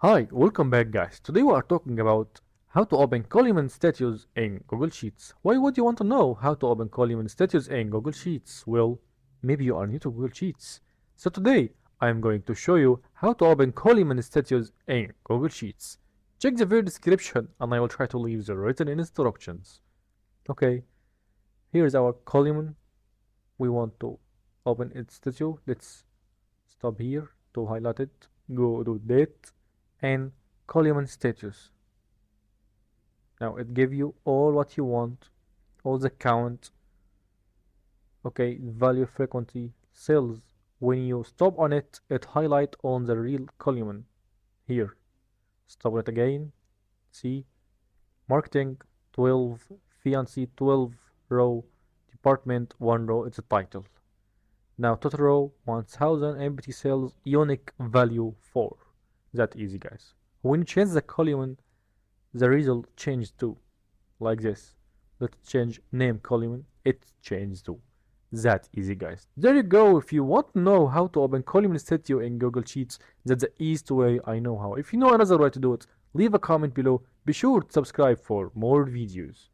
Hi, welcome back guys. Today we are talking about how to open column status in Google Sheets. Why would you want to know how to open column status in Google Sheets? Well, maybe you are new to Google Sheets. So today I am going to show you how to open column status in Google Sheets. Check the video description and I will try to leave the written instructions. Okay, here is our column. We want to open its status. Let's stop here to highlight it. Go to date and column status. Now it gives you all what you want, all the count, okay, value, frequency, cells. When you stop on it, it highlight on the real column here. Stop it again. See, marketing 12, fiancé 12 row, department 1 row. It's a title. Now total row 1000, empty cells, unique value 4. That easy, guys. When you change the column, the result changes too, like this. Let's change name column, it changes too. That easy, guys. There you go. If you want to know how to open column studio in Google Sheets, that's the easiest way I know how. If you know another way to do it, leave a comment below. Be sure to subscribe for more videos.